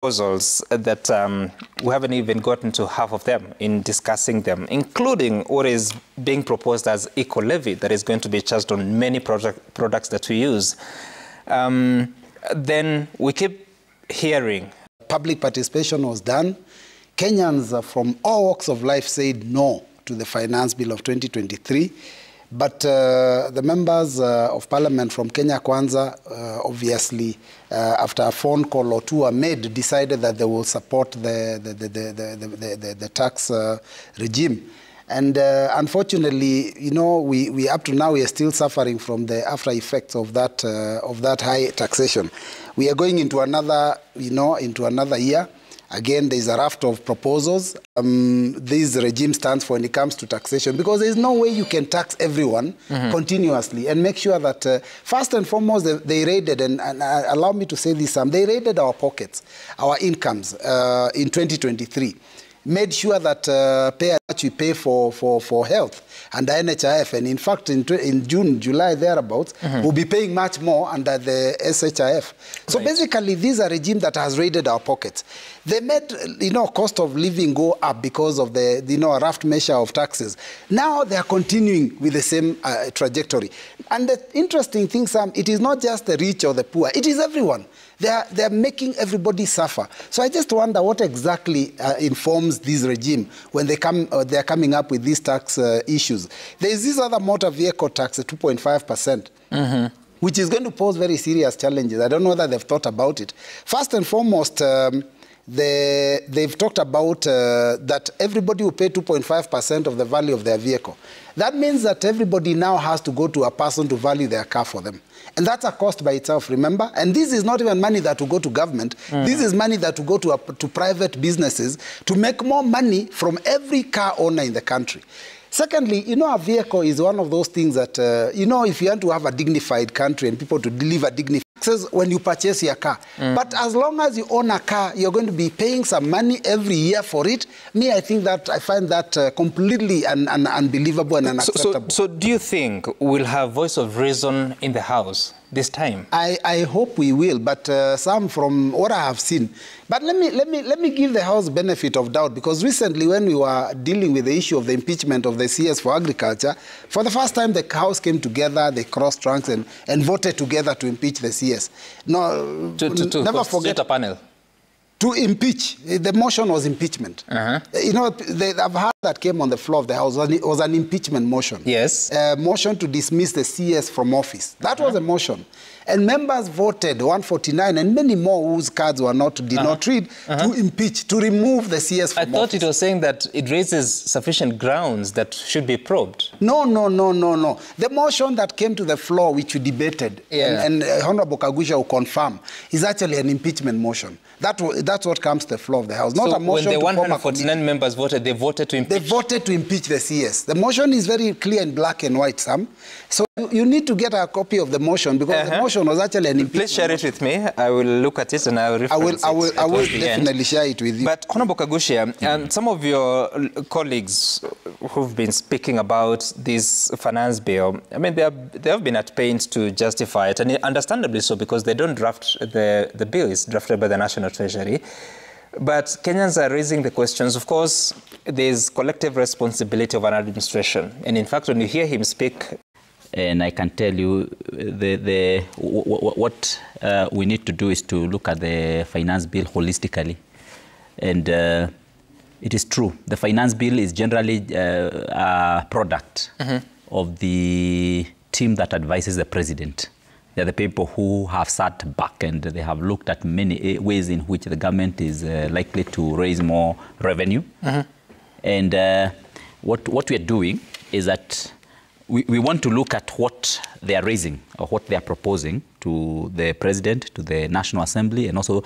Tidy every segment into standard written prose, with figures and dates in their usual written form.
proposals that we haven't even gotten to half of them in discussing them, including what is being proposed as eco-levy that is going to be charged on many products that we use. Then we keep hearing. Public participation was done. Kenyans from all walks of life said no to the finance bill of 2023. But the members of parliament from Kenya Kwanza, obviously, after a phone call or two were made, decided that they will support the tax regime. And unfortunately, you know, we up to now we are still suffering from the after effects of that high taxation. We are going into another, into another year. Again, there is a raft of proposals. This regime stands for when it comes to taxation, because there is no way you can tax everyone continuously and make sure that, first and foremost, they raided, and allow me to say this, they raided our pockets, our incomes in 2023. Made sure that we pay for health under NHIF, and in fact in June, July, thereabouts, we'll be paying much more under the SHIF. So basically, this is a regime that has raided our pockets. They made, cost of living go up because of the, a raft measure of taxes. Now they are continuing with the same trajectory. And the interesting thing, Sam, it is not just the rich or the poor, it is everyone. They are making everybody suffer. So I just wonder what exactly informs this regime when they are coming up with these tax issues. There is this other motor vehicle tax at 2.5%, which is going to pose very serious challenges. I don't know whether they've thought about it. First and foremost, they've talked about that everybody will pay 2.5% of the value of their vehicle. That means that everybody now has to go to a person to value their car for them. And that's a cost by itself, remember? And this is not even money that will go to government. This is money that will go to private businesses to make more money from every car owner in the country. Secondly, a vehicle is one of those things that, if you want to have a dignified country and people to deliver dignified taxes when you purchase your car. But as long as you own a car, you're going to be paying some money every year for it. I find that completely unbelievable and unacceptable. So do you think we'll have voice of reason in the House this time? I hope we will, but some from what I have seen. But let me give the House benefit of doubt, because recently when we were dealing with the issue of the impeachment of the CS for agriculture, for the first time the House came together, they crossed ranks and voted together to impeach the CS. No, never forget a panel. To impeach. The motion was impeachment. I've heard that came on the floor of the House. It was an impeachment motion. Yes. A motion to dismiss the CS from office. That was a motion. And members voted, 149, and many more whose cards did not read, to impeach, to remove the CS from office. I thought it was saying that it raises sufficient grounds that should be probed. No. The motion that came to the floor, which we debated, and Honorable Kagusha will confirm, is actually an impeachment motion. That's what comes to the floor of the House, not a motion when the to 149 members voted, they voted to impeach? They voted to impeach the CS. The motion is very clear in black and white, Sam. So you need to get a copy of the motion, because the motion was actually an impeachment. Please share it with me. I will look at it and I will reference it. I will definitely share it with you. But Honorable Kagusha, some of your colleagues who've been speaking about this finance bill, they have been at pains to justify it, and understandably so, because they don't draft the bill. It's drafted by the National Treasury. But Kenyans are raising the questions. Of course, there's collective responsibility of an administration. And in fact, when you hear him speak... And I can tell you what we need to do is to look at the finance bill holistically. And it is true. The finance bill is generally a product of the team that advises the president. They're the people who have sat back and they have looked at many ways in which the government is likely to raise more revenue. And what we are doing is that we want to look at what they are raising or what they are proposing to the president, to the National Assembly, and also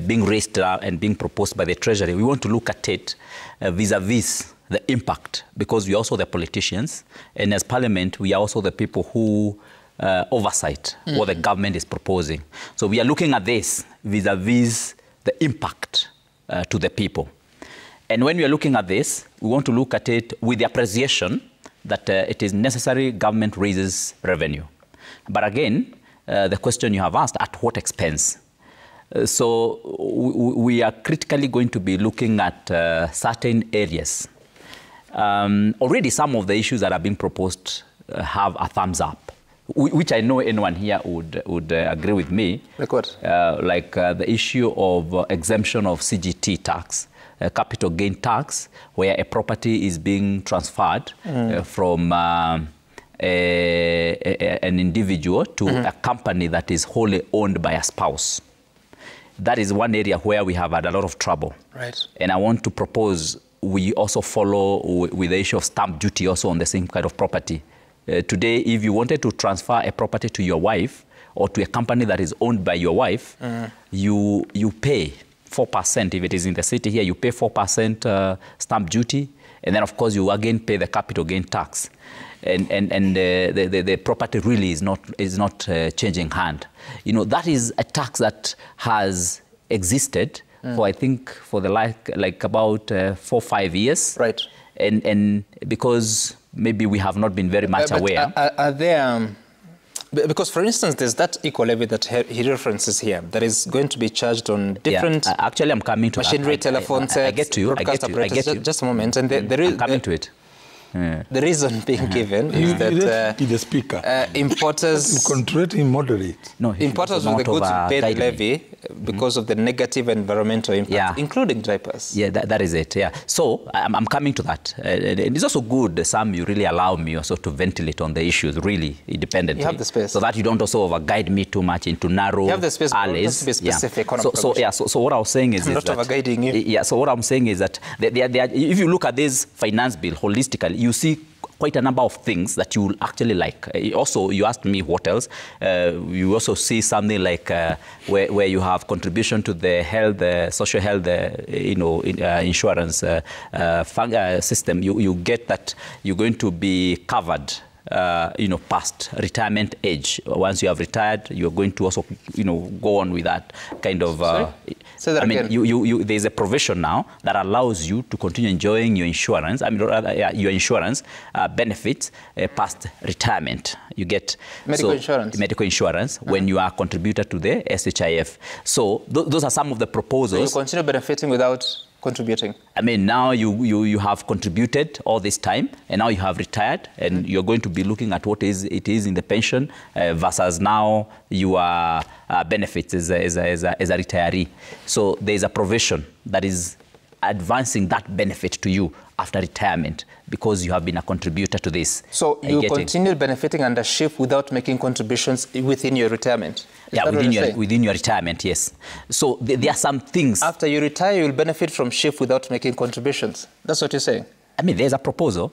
being raised and being proposed by the Treasury. We want to look at it vis-a-vis the impact, because we are also the politicians, and as Parliament, we are also the people who oversight what the government is proposing. So we are looking at this vis-a-vis the impact to the people. And when we are looking at this, we want to look at it with the appreciation that it is necessary government raises revenue. But again, the question you have asked, at what expense? So we are critically going to be looking at certain areas. Already some of the issues that are being proposed have a thumbs up, which I know anyone here would agree with me. Like what? Like the issue of exemption of CGT tax, capital gain tax, where a property is being transferred from an individual to a company that is wholly owned by a spouse. That is one area where we have had a lot of trouble. Right. And I want to propose we also follow with the issue of stamp duty also on the same kind of property. Today, if you wanted to transfer a property to your wife or to a company that is owned by your wife, you pay 4%. If it is in the city here, you pay 4% stamp duty. And then, of course, you again pay the capital gain tax. And the property really is not changing hand. You know, that is a tax that has existed for, I think, for the like about 4 or 5 years. Right. And because maybe we have not been very much aware. Are there... because, for instance, there's that eco levy that he references here that is going to be charged on different... Yeah, actually, I'm coming to machinery, that. telephone sets, I get to you. I get you. Just a moment. And I'm coming to it. The reason being given is that the speaker. Importers... Concentrate and moderate. No, importers of the goods pay the levy because of the negative environmental impact, including diapers. Yeah, that is it, yeah. So, I'm coming to that. And it's also good, Sam, you really allow me also to ventilate on the issues, really, independently. You have the space. So that you don't also over-guide me too much into narrow alleys. You have the space, but it has to be specific. Yeah. So what I was saying is... I'm not over-guiding you. Yeah, so what I'm saying is that if you look at this finance bill holistically, you see quite a number of things that you will actually like. Also, you asked me what else. You also see something like where you have contribution to the health, social health, insurance system. You get that you're going to be covered. Past retirement age. Once you have retired, you're going to also, go on with that kind of... Say that again. There's a provision now that allows you to continue enjoying your insurance, your insurance benefits past retirement. You get... Medical insurance. When you are contributor to the SHIF. So those are some of the proposals. So you continue benefiting without... contributing. I mean, now you have contributed all this time, and now you have retired, and you're going to be looking at what it is in the pension versus now your benefits as a retiree. So there's a provision that is advancing that benefit to you after retirement because you have been a contributor to this. So you continue benefiting under SHIF without making contributions within your retirement? Yeah, within your retirement, yes. So there are some things... After you retire, you will benefit from SHIF without making contributions. That's what you're saying? I mean, there's a proposal.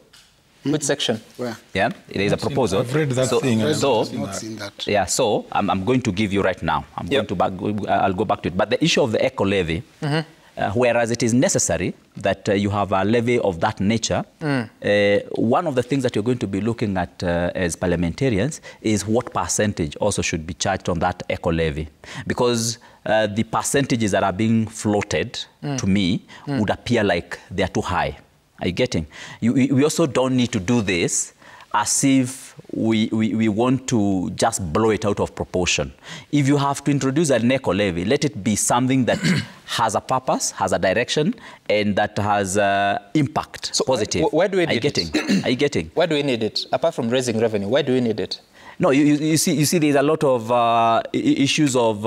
Which section? Where? Yeah, there's a proposal. I've read that thing. Yeah, so I'm going to give you right now. I'll go back to it. But the issue of the eco levy... whereas it is necessary that you have a levy of that nature, one of the things that you're going to be looking at as parliamentarians is what percentage also should be charged on that eco levy. Because the percentages that are being floated to me would appear like they are too high. Are you getting? We also don't need to do this as if we want to just blow it out of proportion. If you have to introduce an eco levy, let it be something that has a purpose, has a direction, and that has impact, so positive. Why do we need it? Are you getting? Why do we need it? Apart from raising revenue, why do we need it? No, you see, there's a lot of issues of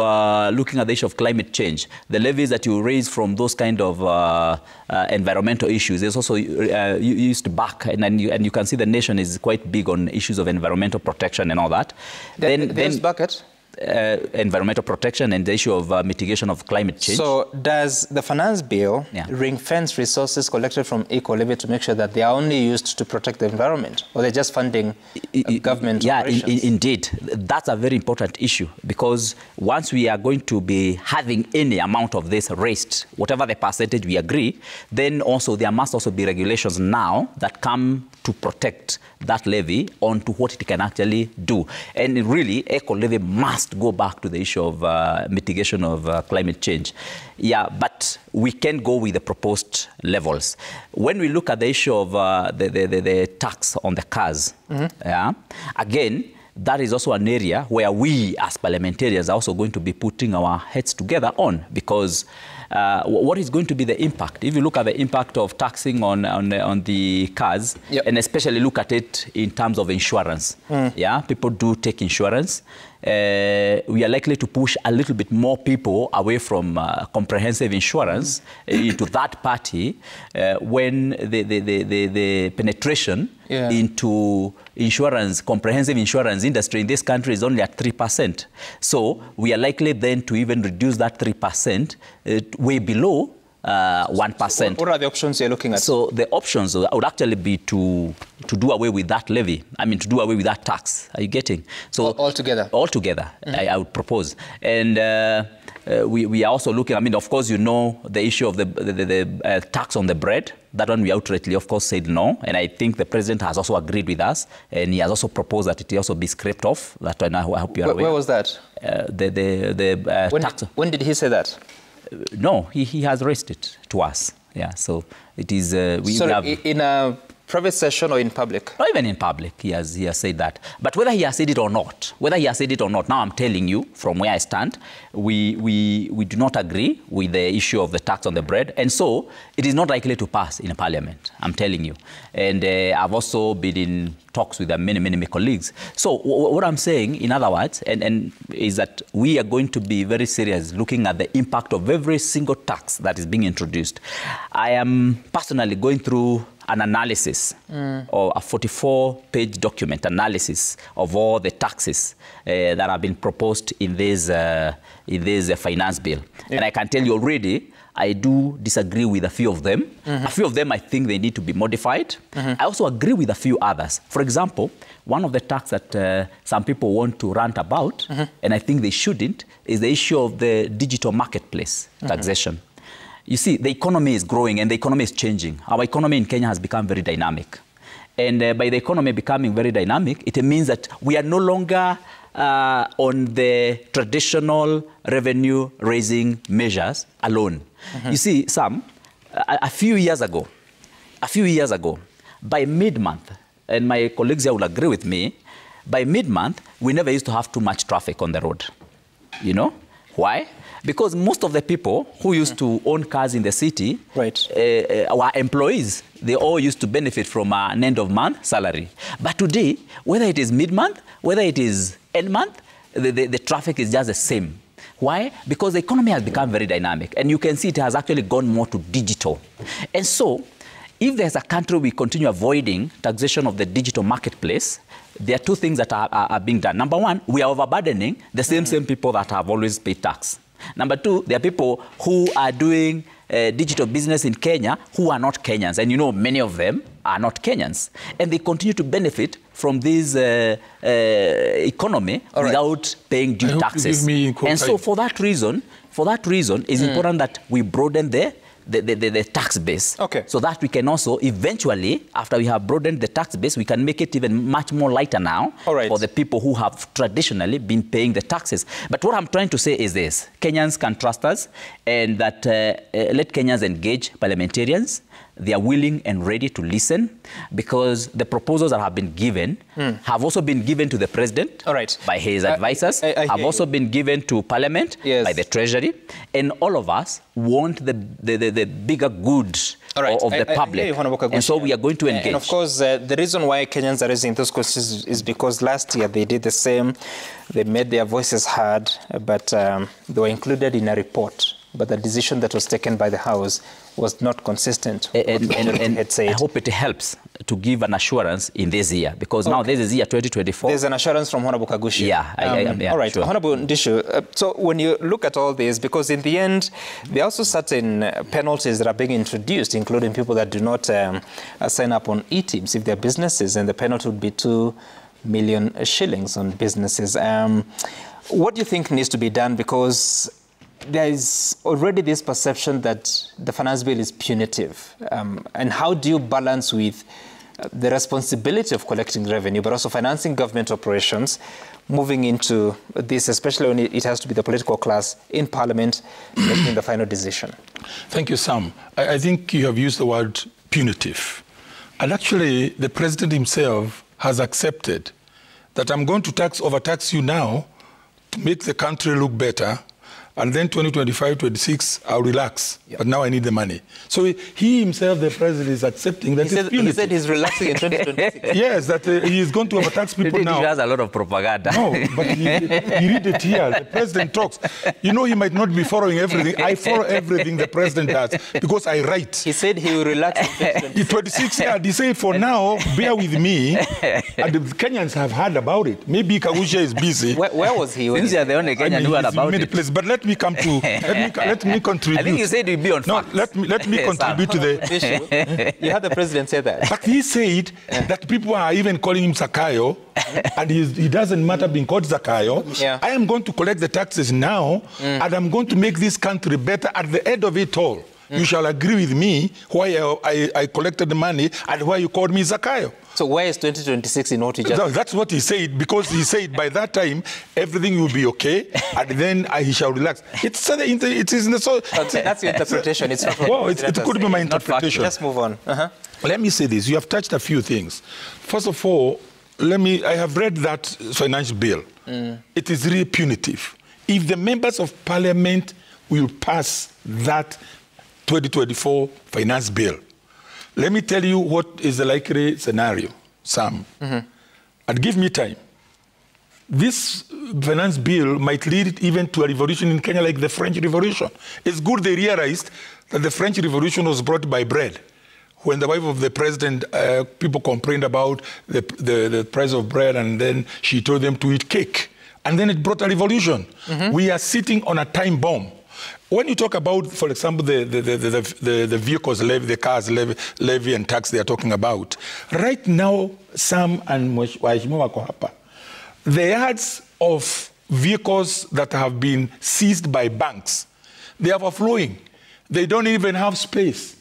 looking at the issue of climate change. The levies that you raise from those kind of environmental issues, there's also used to back, and you can see the nation is quite big on issues of environmental protection and all that. There's bucket? Environmental protection and the issue of mitigation of climate change. So does the finance bill ring-fence resources collected from eco levy to make sure that they are only used to protect the environment, or they're just funding government operations? Indeed. That's a very important issue, because once we are going to be having any amount of this raised, whatever the percentage we agree, then also there must also be regulations now that come to protect that levy onto what it can actually do. And really, eco levy must go back to the issue of mitigation of climate change. Yeah, but we can go with the proposed levels. When we look at the issue of the tax on the cars, again, that is also an area where we as parliamentarians are also going to be putting our heads together on, because what is going to be the impact? If you look at the impact of taxing on the cars, yep. and especially look at it in terms of insurance, yeah, people do take insurance. We are likely to push a little bit more people away from comprehensive insurance into that party when the penetration into insurance, comprehensive insurance industry in this country is only at 3%. So we are likely then to even reduce that 3% way below 1%. So what are the options you're looking at? So the options would actually be to do away with that levy. I mean, to do away with that tax. Are you getting? So altogether? Altogether, I would propose. And we are also looking, I mean, of course, you know, the issue of the tax on the bread. That one we outrightly, of course, said no. And I think the president has also agreed with us. And he has also proposed that it also be scraped off. That one I hope you are aware. Where was that? Tax. When did he say that? No, he has raised it to us. Yeah, so it is... Sorry, in a private session or in public? Not even in public, he has said that. But whether he has said it or not, now I'm telling you, from where I stand, we do not agree with the issue of the tax on the bread. And so it is not likely to pass in Parliament, I'm telling you. And I've also been in talks with many colleagues. So what I'm saying, in other words, and is that we are going to be very serious looking at the impact of every single tax that is being introduced. I am personally going through an analysis, or a 44-page document analysis of all the taxes that have been proposed in this finance bill. Yeah. And I can tell you already, I do disagree with a few of them. A few of them, I think they need to be modified. I also agree with a few others. For example, one of the tax that some people want to rant about, and I think they shouldn't, is the issue of the digital marketplace taxation. You see, the economy is growing and the economy is changing. Our economy in Kenya has become very dynamic. And by the economy becoming very dynamic, it means that we are no longer on the traditional revenue-raising measures alone. You see, Sam, a few years ago, by mid-month, and my colleagues here will agree with me, by mid-month, we never used to have too much traffic on the road. You know? Why? Because most of the people who used to own cars in the city, our employees, they all used to benefit from an end-of-month salary. But today, whether it is mid-month, whether it is end-month, the traffic is just the same. Why? Because the economy has become very dynamic. And you can see it has actually gone more to digital. And so, if there's a country we continue avoiding taxation of the digital marketplace, there are two things that are being done. Number one, we are overburdening the same people that have always paid tax. Number two, there are people who are doing digital business in Kenya who are not Kenyans. And you know, many of them are not Kenyans. And they continue to benefit from this economy without paying due taxes. And so for that reason, it's important that we broaden the tax base. So that we can also eventually, after we have broadened the tax base, we can make it even much more lighter now for the people who have traditionally been paying the taxes. But what I'm trying to say is this: Kenyans can trust us, and that let Kenyans engage parliamentarians. They are willing and ready to listen, because the proposals that have been given have also been given to the president by his advisors, have also been given to Parliament by the Treasury, and all of us want the bigger good of the public. And so we are going to engage. And of course, the reason why Kenyans are raising those questions is because last year they did the same. They made their voices heard, but they were included in a report. But the decision that was taken by the House was not consistent. And I hope it helps to give an assurance in this year, because now this is year 2024. There's an assurance from Honorable Kagushi. Yeah, all right, sure. Honorable Ndishu, so when you look at all this, because in the end, there are also certain penalties that are being introduced, including people that do not sign up on e-teams if they're businesses, and the penalty would be 2 million shillings on businesses. What do you think needs to be done? Because there is already this perception that the finance bill is punitive. And how do you balance with the responsibility of collecting revenue, but also financing government operations, moving into this, especially when it has to be the political class in Parliament making the final decision? Thank you, Sam. I think you have used the word punitive. And actually, the president himself has accepted that I'm going to overtax you now to make the country look better, and then 2025, 26, I'll relax. Yep. But now I need the money. So he himself, the president, is accepting that he said he's relaxing in 2026. Yes, that he is going to overtax people now. He has a lot of propaganda. No, but you read it here. The president talks. You know, he might not be following everything. I follow everything the president does because I write. He said he will relax in 26. Yeah, he said, for now, bear with me. And the Kenyans have heard about it. Maybe Kagusha is busy. Where was he? Since you're the only Kenyan who heard about it. Place. But let me come to, let me contribute. I think you said you'd be on facts. No, let me contribute to the issue. You heard the president say that. But he said that people are even calling him Zakayo, and he doesn't matter being called Zakayo. Yeah. I am going to collect the taxes now, and I'm going to make this country better. At the end of it all, you shall agree with me why I collected the money and why you called me Zakayo. So where is 2026 in what he just... No, that's what he said, because he said by that time, everything will be okay, and then he shall relax. It is in the... That's your interpretation. It's not what... Well, it could be my interpretation. Let's move on. Let me say this. You have touched a few things. First of all, I have read that financial bill. It is really punitive. If the members of parliament will pass that 2024 finance bill, let me tell you what is the likely scenario, Sam. And give me time. This finance bill might lead even to a revolution in Kenya like the French Revolution. It's good they realized that the French Revolution was brought by bread. When the wife of the president, people complained about the price of bread, and then she told them to eat cake. And then it brought a revolution. We are sitting on a time bomb. When you talk about, for example, the vehicles levy, the cars levy and tax they are talking about, right now, Sam and Waheshimiwa wako hapa, the yards of vehicles that have been seized by banks, they are overflowing. They don't even have space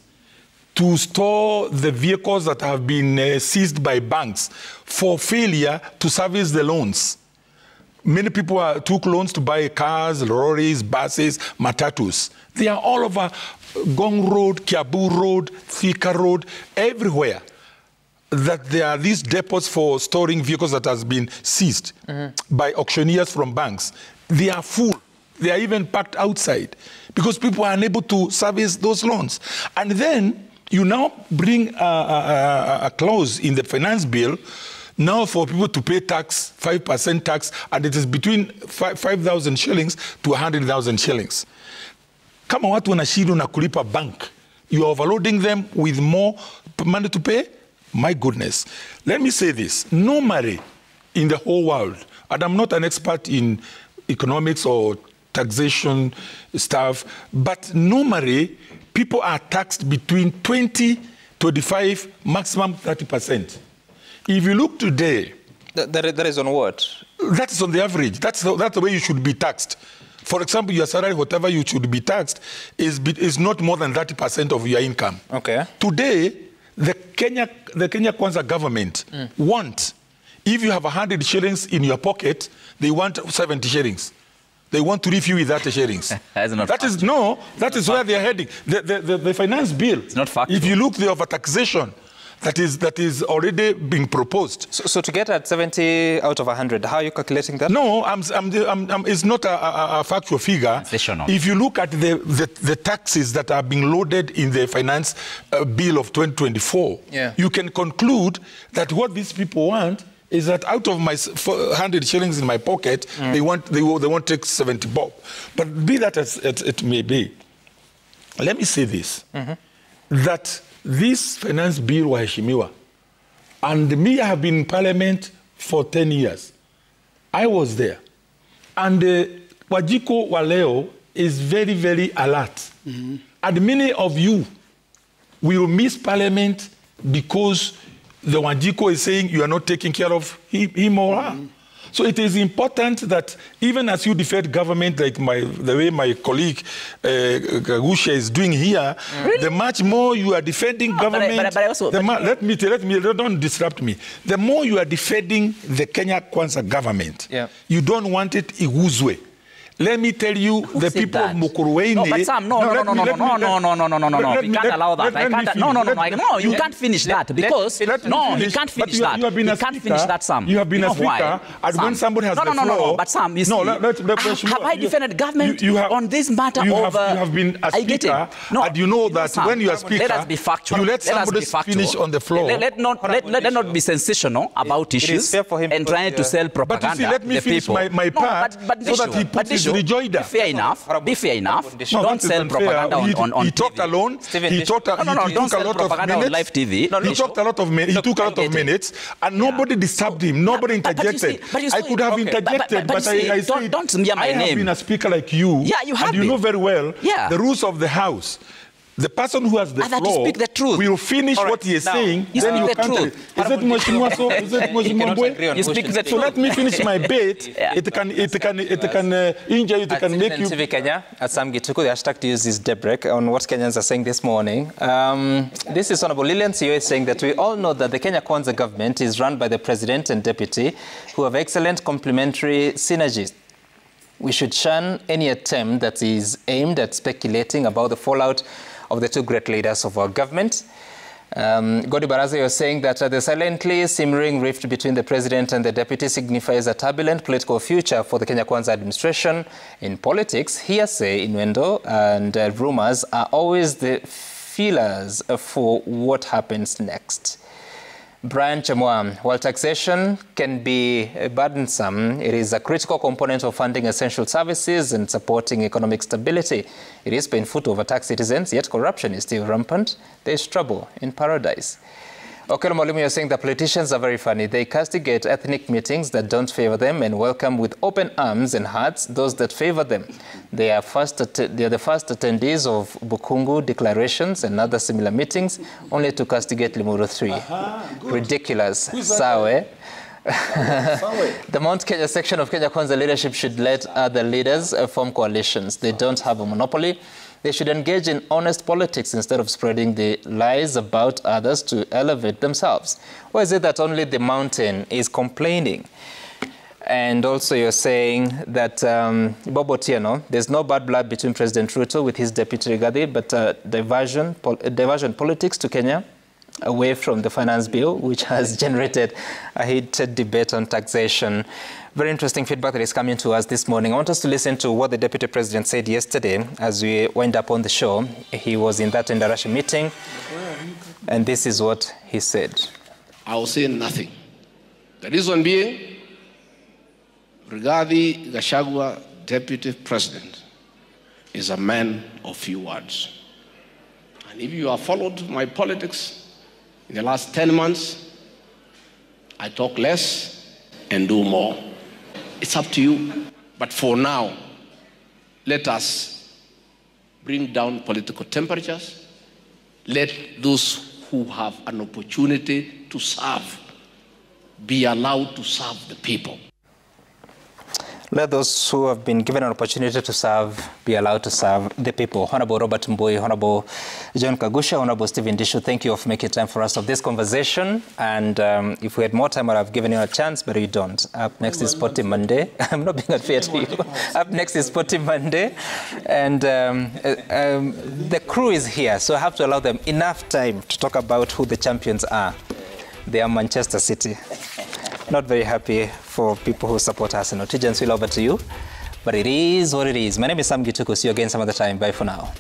to store the vehicles that have been seized by banks for failure to service the loans. Many people took loans to buy cars, lorries, buses, matatus. They are all over Gong Road, Kiabu Road, Thika Road, everywhere. That there are these depots for storing vehicles that has been seized by auctioneers from banks. They are full. They are even parked outside because people are unable to service those loans. And then you now bring a clause in the finance bill now for people to pay tax, 5% tax, and it is between 5,000 shillings to 100,000 shillings. Kama watu wanashindwa na kulipa bank, you are overloading them with more money to pay? My goodness. Let me say this. Normally, in the whole world, and I'm not an expert in economics or taxation stuff, but normally, people are taxed between 20, 25, maximum 30%. If you look today... That is on what? That is on the average. That's the way you should be taxed. For example, your salary, whatever you should be taxed, is not more than 30% of your income. Okay. Today, the Kenya Kwanza government want, if you have 100 shillings in your pocket, they want 70 shillings. They want to refill with 30 shillings. That is where they are heading. The finance bill, it's not factual. If you look, the overtaxation that is already being proposed. So to get at 70 out of 100, how are you calculating that? No, it's not a factual figure. If you look at the taxes that are being loaded in the finance bill of 2024, you can conclude that what these people want is that out of my 100 shillings in my pocket, they want to take 70 bob. But be that as it may be, let me say this, that this finance bill, Waheshimiwa, and me, I have been in parliament for 10 years. I was there. And Wajiko Waleo is very, very alert. And many of you will miss parliament because the Wajiko is saying you are not taking care of him or her. So it is important that even as you defend government, like the way my colleague Gagusha is doing here, the much more you are defending government, but also, let me, don't disrupt me. The more you are defending the Kenya Kwanza government, you don't want it iguzwe. Let me tell you, the people of Mukurweini... No, but Sam, no, we can't allow that. No, you can't finish that because... No, he can't finish that. He can't finish that, Sam. You have been a speaker, and when somebody has the floor... No, but Sam, you see... Have I defended government on this matter you have been a speaker, and you know that when you are speaker, let us be factual. You let somebody finish on the floor. Let not be sensational about issues and trying to sell propaganda. But you see, let me finish my part so that he puts his rejoinder. Be fair enough. Don't sell propaganda on TV. He talked alone. He took a lot of minutes. On live TV. He took a lot of minutes, and nobody disturbed him. Nobody interjected. I could have interjected, but I said, don't smear my name. I have been a speaker like you. Yeah, you have and you know very well the rules of the House. The person who has the floor speak the truth. will finish what he is saying. Then you can't. Is it Mheshimiwa so? Is it Mheshimiwa Mbwe? You speak the truth. So let me finish my bit. It can injure you. It can make you. TV Kenya at Sam Gituku, the hashtag to use is daybreak on what Kenyans are saying this morning. This is Honorable Lilian Sio is saying that we all know that the Kenya Kwanza government is run by the president and deputy who have excellent complementary synergies. We should shun any attempt that is aimed at speculating about the fallout of the two great leaders of our government. Godi Baraza, you're saying that the silently simmering rift between the president and the deputy signifies a turbulent political future for the Kenya Kwanza administration. In politics, hearsay, innuendo, and rumors are always the feelers for what happens next. Brian Chamwa, while taxation can be burdensome, it is a critical component of funding essential services and supporting economic stability. It is painful to overtax citizens, yet corruption is still rampant. There is trouble in paradise. Okello Mwalimu, you're saying that politicians are very funny. They castigate ethnic meetings that don't favor them and welcome with open arms and hearts those that favor them. They are the first attendees of Bukungu declarations and other similar meetings, only to castigate Limuru 3. Ridiculous. Sawe. The Mount Kenya section of Kenya Kwanza leadership should let other leaders form coalitions. They don't have a monopoly. They should engage in honest politics instead of spreading the lies about others to elevate themselves. Or is it that only the mountain is complaining? And also you're saying that Bobo Tieno, there's no bad blood between President Ruto with his deputy Rigathi, but diversion politics to Kenya away from the finance bill, which has generated a heated debate on taxation. Very interesting feedback that is coming to us this morning. I want us to listen to what the Deputy President said yesterday as we wind up on the show. He was in that Indarashi meeting, and this is what he said. I will say nothing. The reason being, Rigathi Gachagua, Deputy President, is a man of few words. And if you have followed my politics in the last 10 months, I talk less and do more. It's up to you. But for now, let us bring down political temperatures. Let those who have an opportunity to serve be allowed to serve the people. Let those who have been given an opportunity to serve be allowed to serve the people. Honorable Robert Mbui, Honorable John Kagusha, Honorable Stephen Ndishu, thank you for making time for us of this conversation. And if we had more time, I'd have given you a chance, but you don't. Up next is Sporty Monday. I'm not being unfair to you. Up next is Sporty Monday. And the crew is here, so I have to allow them enough time to talk about who the champions are. They are Manchester City. Not very happy for people who support Arsenal. Tijans, will over to you. But it is what it is. My name is Sam Gituku. See you again some other time. Bye for now.